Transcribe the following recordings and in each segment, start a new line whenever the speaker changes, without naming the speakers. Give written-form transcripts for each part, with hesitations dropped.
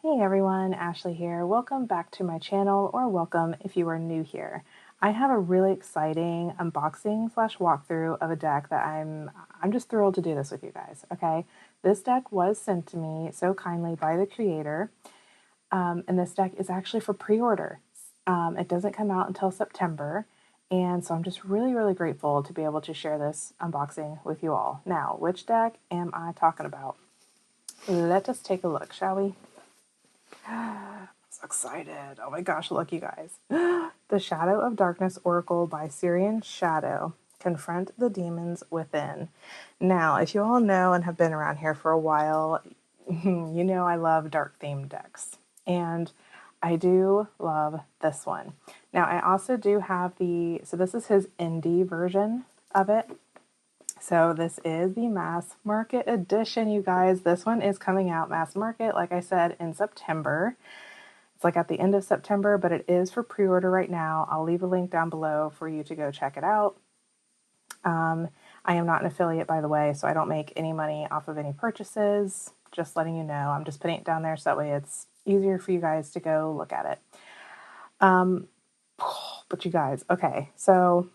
Hey everyone, Ashley here. Welcome back to my channel, or welcome if you are new here. I have a really exciting unboxing slash walkthrough of a deck that I'm just thrilled to do this with you guys. Okay, this deck was sent to me so kindly by the creator, and this deck is actually for pre-order. It doesn't come out until September, and so I'm just really grateful to be able to share this unboxing with you all. Now, which deck am I talking about? Let us take a look, shall we? I'm so excited. Oh my gosh, look, you guys. The Shadow of Darkness Oracle by Sirian Shadow. Confront the demons within. Now, if you all know and have been around here for a while, you know I love dark themed decks. And I do love this one. Now, I also do have so this is his indie version of it. So this is the mass market edition, you guys. This one is coming out mass market, like I said, in September. It's like at the end of September, but it is for pre-order right now. I'll leave a link down below for you to go check it out. I am not an affiliate, by the way, so I don't make any money off of any purchases. Just letting you know. I'm just putting it down there so that way it's easier for you guys to go look at it. But you guys, okay, so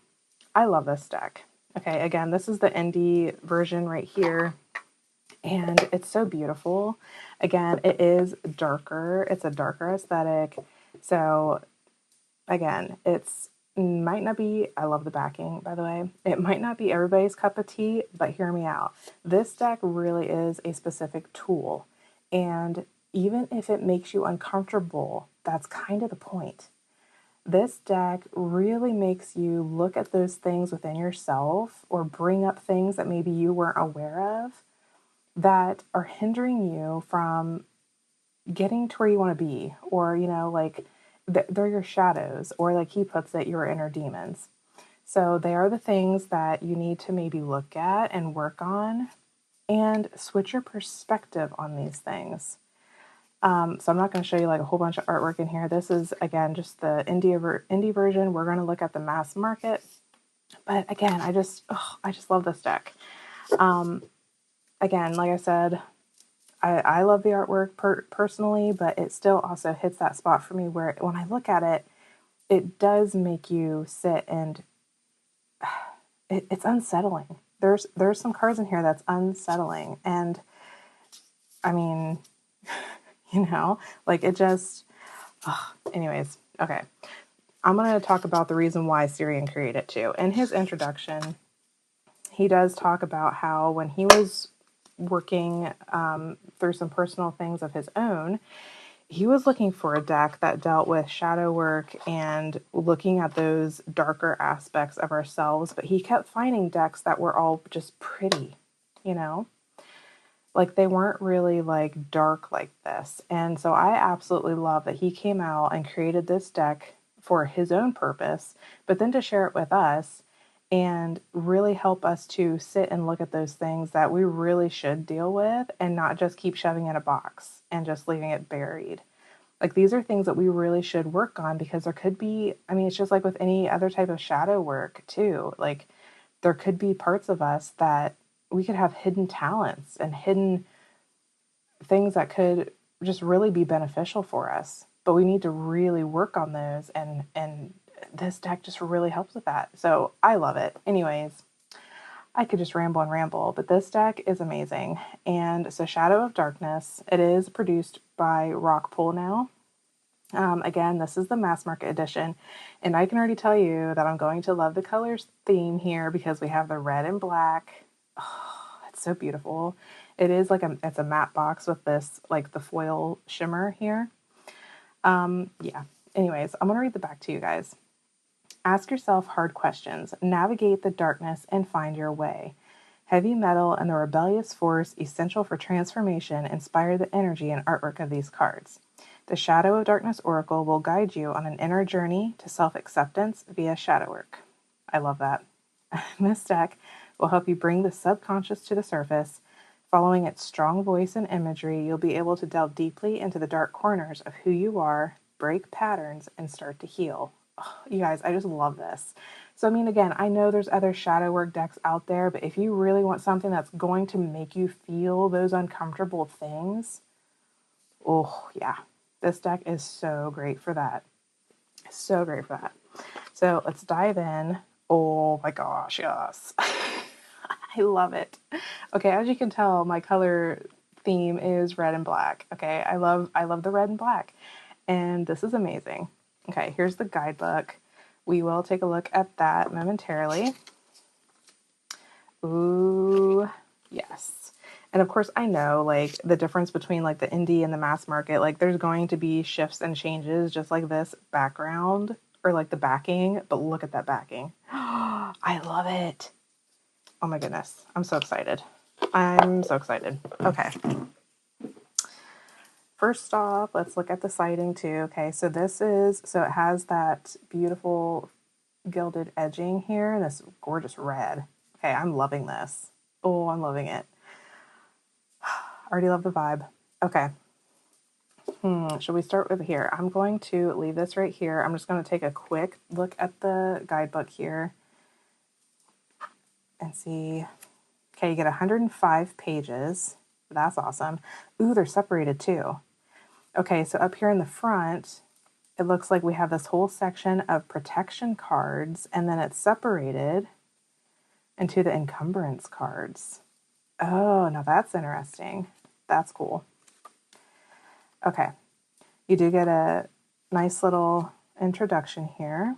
I love this deck. Okay, again, this is the indie version right here, and it's so beautiful. Again, it is darker. It's a darker aesthetic. So, again, might not be, I love the backing, by the way. It might not be everybody's cup of tea, but hear me out. This deck really is a specific tool, and even if it makes you uncomfortable, that's kind of the point. This deck really makes you look at those things within yourself or bring up things that maybe you weren't aware of that are hindering you from getting to where you want to be, or, you know, like they're your shadows, or like he puts it, your inner demons. So they are the things that you need to maybe look at and work on and switch your perspective on these things. So I'm not going to show you like a whole bunch of artwork in here. This is, again, just the indie version. We're going to look at the mass market. But again, I just love this deck. Again, like I said, I love the artwork personally, but it still also hits that spot for me where when I look at it, it does make you sit and it's unsettling. There's some cards in here that's unsettling. And I mean... You know, like it just, anyways, okay. I'm going to talk about the reason why Sirian created it too. In his introduction, he does talk about how when he was working through some personal things of his own, he was looking for a deck that dealt with shadow work and looking at those darker aspects of ourselves. But he kept finding decks that were all just pretty, you know? Like they weren't really like dark like this. And so I absolutely love that he came out and created this deck for his own purpose, but then to share it with us and really help us to sit and look at those things that we really should deal with and not just keep shoving in a box and just leaving it buried. Like these are things that we really should work on, because there could be, I mean, it's just like with any other type of shadow work too. Like there could be parts of us that we could have hidden talents and hidden things that could just really be beneficial for us, but we need to really work on those, and this deck just really helps with that. So I love it. Anyways, I could just ramble and ramble, but this deck is amazing. And so Shadow of Darkness, it is produced by Rockpool now. Again, this is the mass market edition, and I can already tell you that I'm going to love the colors theme here because we have the red and black. Oh, it's so beautiful. It is like it's a matte box with this, like the foil shimmer here. Yeah. Anyways, I'm going to read the back to you guys. Ask yourself hard questions. Navigate the darkness and find your way. Heavy metal and the rebellious force essential for transformation inspire the energy and artwork of these cards. The Shadow of Darkness Oracle will guide you on an inner journey to self-acceptance via shadow work. I love that. This deck will help you bring the subconscious to the surface. Following its strong voice and imagery, you'll be able to delve deeply into the dark corners of who you are, break patterns, and start to heal. Oh, you guys, I just love this. So, I mean, again, I know there's other shadow work decks out there, but if you really want something that's going to make you feel those uncomfortable things, Oh, yeah. This deck is so great for that. So great for that. So let's dive in. Oh my gosh, yes. I love it. Okay, as you can tell, my color theme is red and black. Okay, I love the red and black. And this is amazing. Okay, here's the guidebook. We will take a look at that momentarily. Ooh, yes. And of course, I know like the difference between like the indie and the mass market. Like there's going to be shifts and changes just like this background or like the backing. But look at that backing. I love it. Oh my goodness. I'm so excited. I'm so excited. Okay. First off, let's look at the siding too. Okay, so it has that beautiful gilded edging here, this gorgeous red. Okay, I'm loving this. Oh, I'm loving it. Already love the vibe. Okay. Should we start with here? I'm going to leave this right here. I'm just going to take a quick look at the guidebook here and see. Okay, you get 105 pages. That's awesome. Ooh, they're separated too. Okay, so up here in the front, it looks like we have this whole section of protection cards, and then it's separated into the encumbrance cards. Oh, now that's interesting. That's cool. Okay, you do get a nice little introduction here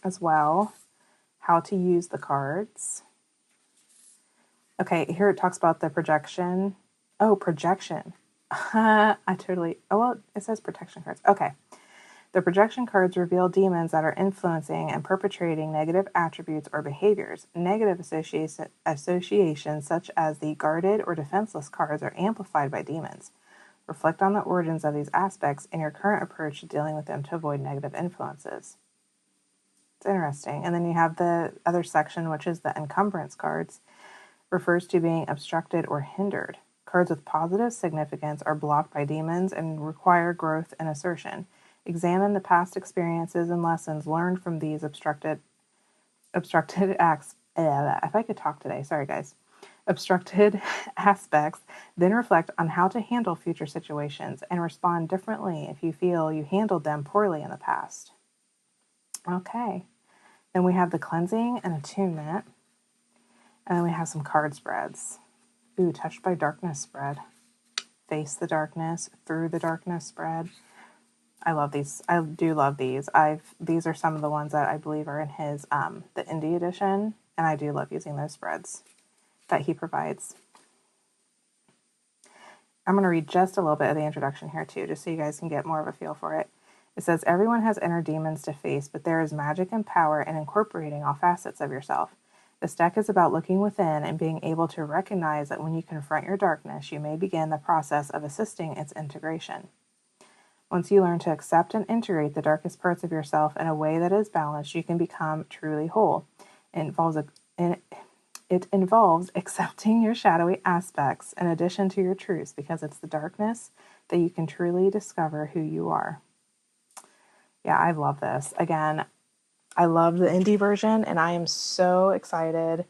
as well, how to use the cards. Okay, here it talks about the projection. Oh, projection. Oh, well, it says protection cards. Okay. The projection cards reveal demons that are influencing and perpetrating negative attributes or behaviors. Negative associations such as the guarded or defenseless cards are amplified by demons. Reflect on the origins of these aspects and your current approach to dealing with them to avoid negative influences. It's interesting. And then you have the other section, which is the encumbrance cards, refers to being obstructed or hindered. Cards with positive significance are blocked by demons and require growth and assertion. Examine the past experiences and lessons learned from these obstructed acts. If I could talk today, sorry guys. Obstructed aspects, then reflect on how to handle future situations and respond differently if you feel you handled them poorly in the past. Okay. Then we have the cleansing and attunement. And then we have some card spreads. Ooh, touched by darkness spread. Face the darkness, through the darkness spread. I love these. I do love these. These are some of the ones that I believe are in his the indie edition, and I do love using those spreads that he provides. I'm going to read just a little bit of the introduction here too, just so you guys can get more of a feel for it. It says, everyone has inner demons to face, but there is magic and power in incorporating all facets of yourself. This deck is about looking within and being able to recognize that when you confront your darkness, you may begin the process of assisting its integration. Once you learn to accept and integrate the darkest parts of yourself in a way that is balanced, you can become truly whole. It involves accepting your shadowy aspects in addition to your truths, because it's the darkness that you can truly discover who you are. Yeah, I love this. Again, I love the indie version, and I am so excited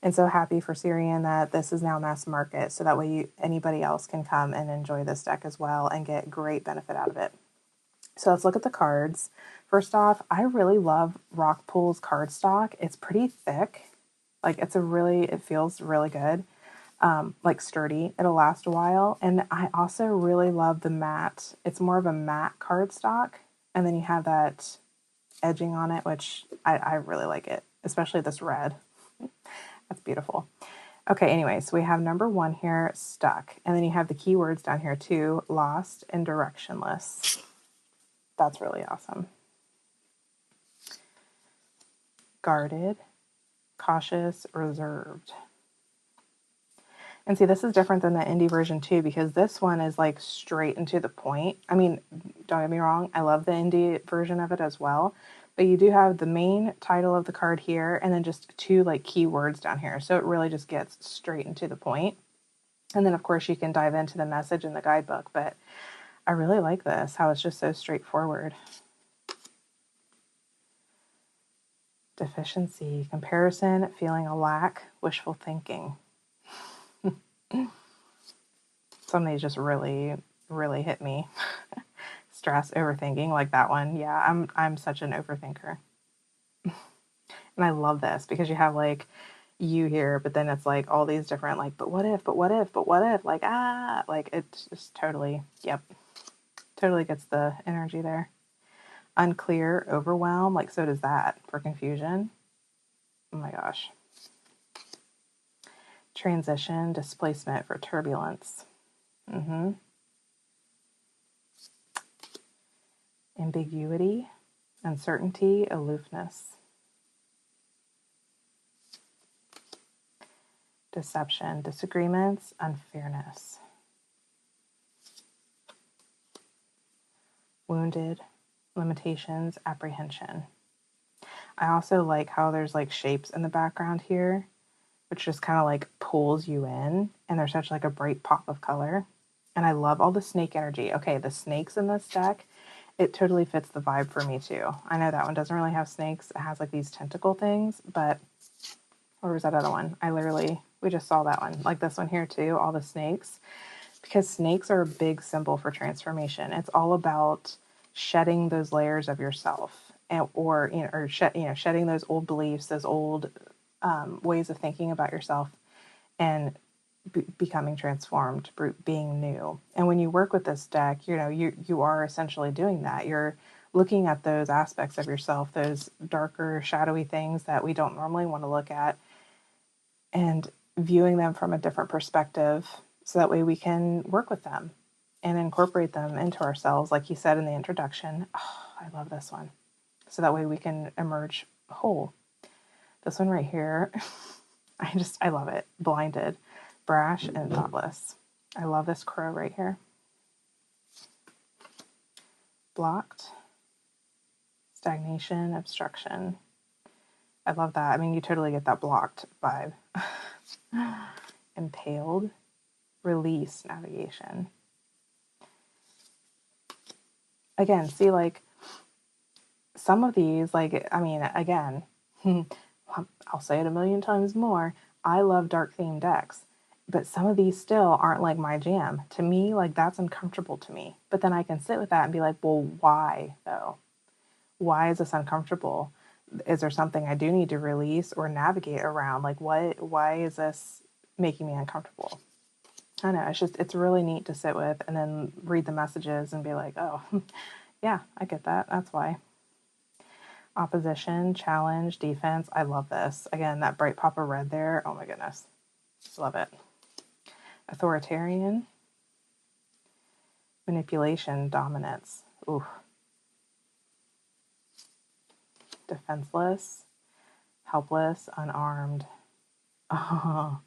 and so happy for Sirian that this is now mass market, so that way anybody else can come and enjoy this deck as well and get great benefit out of it. So let's look at the cards. First off, I really love Rockpool's cardstock. It's pretty thick. Like it feels really good. Like sturdy. It'll last a while. And I also really love the matte. It's more of a matte cardstock. And then you have that edging on it, which I really like it, especially this red. That's beautiful. Okay, anyway, so we have number 1 here, stuck. And then you have the keywords down here too, lost and directionless. That's really awesome. Guarded, cautious, reserved. And see, this is different than the indie version too, because this one is like straight and to the point. I mean, don't get me wrong, I love the indie version of it as well. But you do have the main title of the card here, and then just 2 like keywords down here. So it really just gets straight and to the point. And then of course you can dive into the message in the guidebook, but I really like this, how it's just so straightforward. Deficiency, comparison, feeling a lack, wishful thinking. Some of these just really, really hit me. Stress, overthinking, like that one. Yeah, I'm such an overthinker. And I love this because you have like you here, but then it's like all these different like, but what if, but what if, but what if, like like it's just totally, yep, totally gets the energy there. Unclear, overwhelm, like so does that for confusion. Oh my gosh. Transition, displacement for turbulence. Ambiguity, uncertainty, aloofness. Deception, disagreements, unfairness. Wounded, limitations, apprehension. I also like how there's like shapes in the background here, which just kind of like pulls you in, and there's such like a bright pop of color. And I love all the snake energy. Okay, the snakes in this deck, it totally fits the vibe for me too. I know that one doesn't really have snakes. It has like these tentacle things, but where was that other one? We just saw that one. Like this one here too, all the snakes. Because snakes are a big symbol for transformation. It's all about shedding those layers of yourself, or shedding those old beliefs, those old ways of thinking about yourself, and becoming transformed, being new. And when you work with this deck, you are essentially doing that. You're looking at those aspects of yourself, those darker, shadowy things that we don't normally want to look at, and viewing them from a different perspective, so that way we can work with them and incorporate them into ourselves, like he said in the introduction. Oh, I love this one. So that way we can emerge whole. This one right here, I love it. Blinded, brash, and thoughtless. I love this crow right here. Blocked, stagnation, obstruction. I love that. I mean, you totally get that blocked vibe. Impaled, release, navigation. Again, see, like, some of these, like, I mean, again, I'll say it a million times more. I love dark themed decks, but some of these still aren't like my jam. To me, like, that's uncomfortable to me. But then I can sit with that and be like, well, why though? Why is this uncomfortable? Is there something I do need to release or navigate around? Like, why is this making me uncomfortable? I know, it's really neat to sit with and then read the messages and be like, oh, yeah, I get that. That's why. Opposition, challenge, defense. I love this. Again, that bright pop of red there. Oh my goodness. Love it. Authoritarian, manipulation, dominance. Ooh. Defenseless, helpless, unarmed. Oh.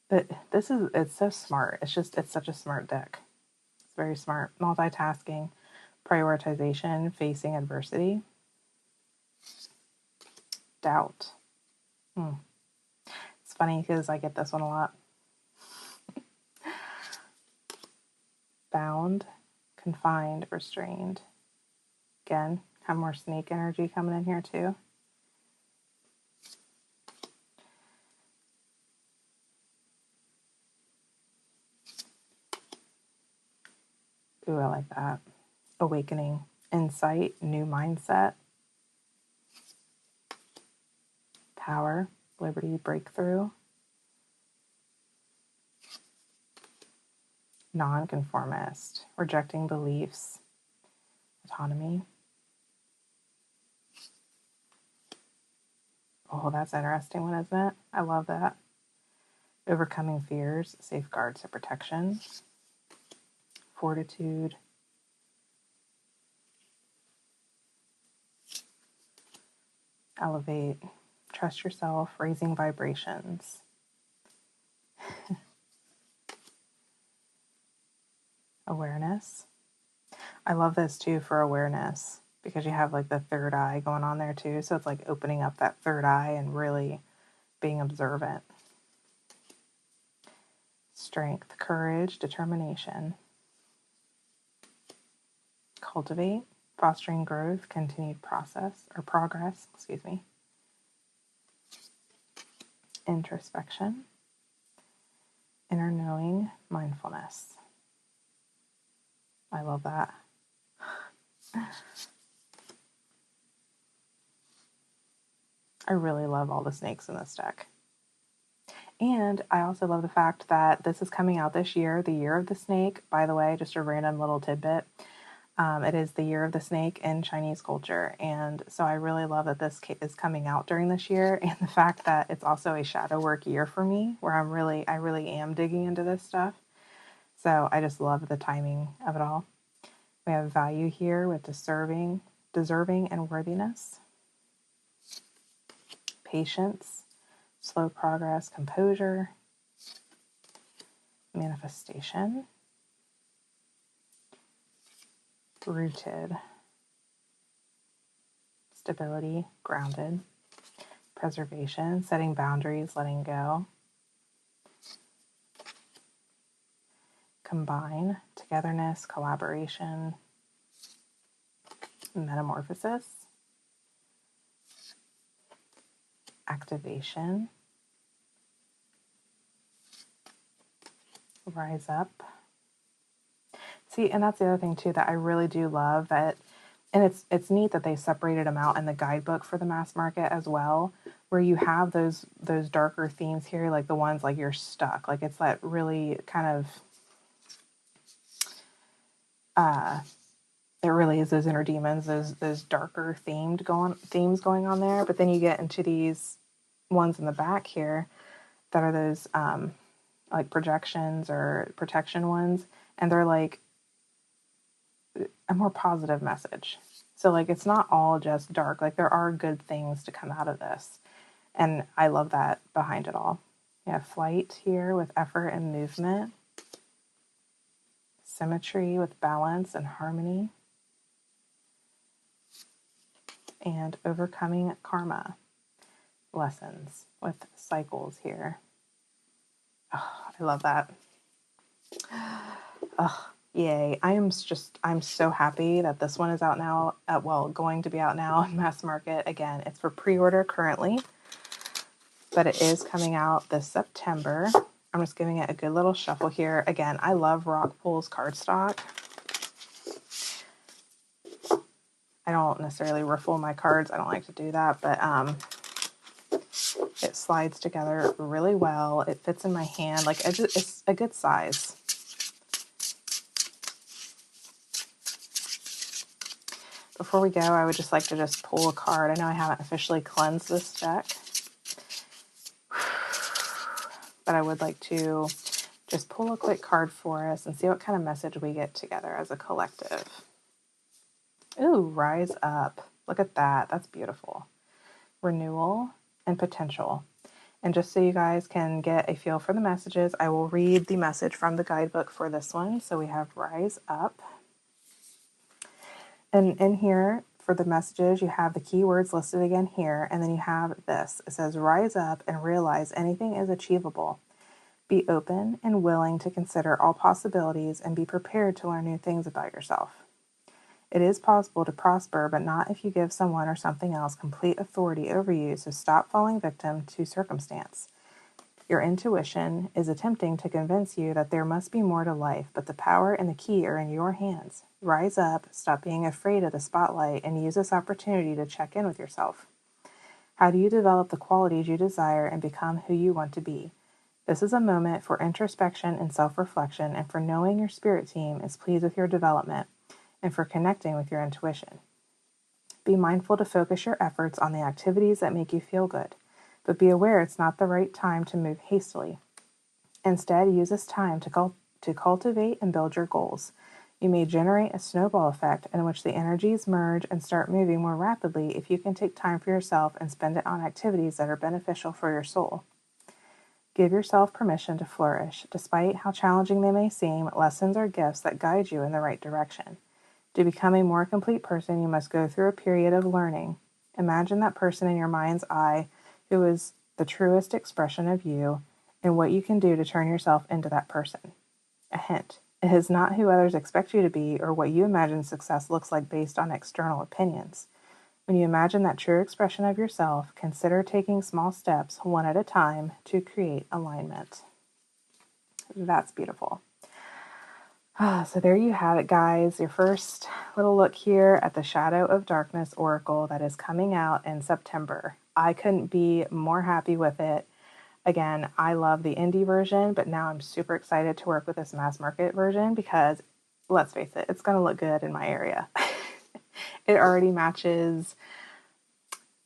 But it's so smart. It's such a smart deck. It's very smart. Multitasking, prioritization, facing adversity. Doubt. It's funny because I get this one a lot. Bound, confined, restrained. Again, have more snake energy coming in here too. Ooh, I like that. Awakening, insight, new mindset. Power, liberty, breakthrough. Nonconformist, rejecting beliefs, autonomy. Oh, that's an interesting one, isn't it? I love that. Overcoming fears, safeguards, and protection. Fortitude. Elevate. Trust yourself, raising vibrations. Awareness. I love this too for awareness because you have like the third eye going on there too. So it's like opening up that third eye and really being observant. Strength, courage, determination. Cultivate, fostering growth, continued progress. Introspection. Inner knowing mindfulness. I love that. I really love all the snakes in this deck. And I also love the fact that this is coming out this year, the year of the snake. By the way, just a random little tidbit. It is the year of the snake in Chinese culture. And so I really love that this is coming out during this year, and the fact that it's also a shadow work year for me, where I really am digging into this stuff. So I just love the timing of it all. We have value here with deserving and worthiness, patience, slow progress, composure, manifestation, rooted, stability, grounded, preservation, setting boundaries, letting go, combine, togetherness, collaboration, metamorphosis, activation, rise up. See, and that's the other thing too that I really do love, that, and it's neat that they separated them out in the guidebook for the mass market as well, where you have those darker themes here, like the ones like you're stuck, like it's that really kind of it really is those inner demons, those darker themes going on there. But then you get into these ones in the back here that are those like projections or protection ones, and they're like a more positive message. So like it's not all just dark, like there are good things to come out of this, and I love that behind it all. We have flight here with effort and movement, symmetry with balance and harmony, and overcoming karma lessons with cycles here. Oh, I love that. Oh, yay. I'm so happy that this one is out now. Going to be out now in mass market. Again, it's for pre-order currently, but it is coming out this September. I'm just giving it a good little shuffle here. Again, I love Rockpool's cardstock. I don't necessarily ruffle my cards. I don't like to do that, but it slides together really well. It fits in my hand. Like it's a good size. Before we go, I would just like to just pull a card. I know I haven't officially cleansed this deck, but I would like to just pull a quick card for us and see what kind of message we get together as a collective. Ooh, rise up. Look at that. That's beautiful. Renewal and potential. And just so you guys can get a feel for the messages, I will read the message from the guidebook for this one. So we have rise up. And in here, for the messages, you have the keywords listed again here, and then you have this. It says, rise up and realize anything is achievable. Be open and willing to consider all possibilities and be prepared to learn new things about yourself. It is possible to prosper, but not if you give someone or something else complete authority over you, so stop falling victim to circumstance. Your intuition is attempting to convince you that there must be more to life, but the power and the key are in your hands. Rise up, stop being afraid of the spotlight, and use this opportunity to check in with yourself. How do you develop the qualities you desire and become who you want to be? This is a moment for introspection and self-reflection, and for knowing your spirit team is pleased with your development, and for connecting with your intuition. Be mindful to focus your efforts on the activities that make you feel good, but be aware it's not the right time to move hastily. Instead, use this time to cultivate and build your goals. You may generate a snowball effect in which the energies merge and start moving more rapidly if you can take time for yourself and spend it on activities that are beneficial for your soul. Give yourself permission to flourish. Despite how challenging they may seem, lessons are gifts that guide you in the right direction. To become a more complete person, you must go through a period of learning. Imagine that person in your mind's eye who is the truest expression of you, and what you can do to turn yourself into that person. A hint: it is not who others expect you to be or what you imagine success looks like based on external opinions. When you imagine that true expression of yourself, consider taking small steps, one at a time, to create alignment. That's beautiful. So there you have it, guys. Your first little look here at the Shadow of Darkness Oracle that is coming out in September. I couldn't be more happy with it. Again, I love the indie version, but now I'm super excited to work with this mass market version because, let's face it, it's going to look good in my area. It already matches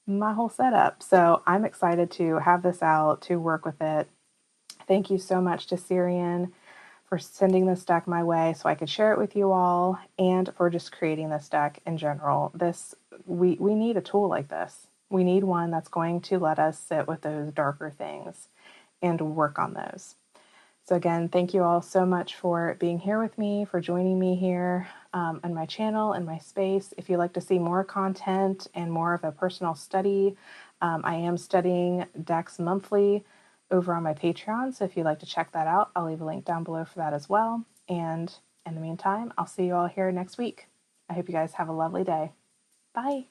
my whole setup. So I'm excited to have this out, to work with it. Thank you so much to Sirian for sending this deck my way so I could share it with you all, and for just creating this deck in general. We need a tool like this. We need one that's going to let us sit with those darker things and work on those. So again, thank you all so much for being here with me, for joining me here on my channel and my space. If you'd like to see more content and more of a personal study, I am studying decks monthly over on my Patreon. So if you'd like to check that out, I'll leave a link down below for that as well. And in the meantime, I'll see you all here next week. I hope you guys have a lovely day. Bye.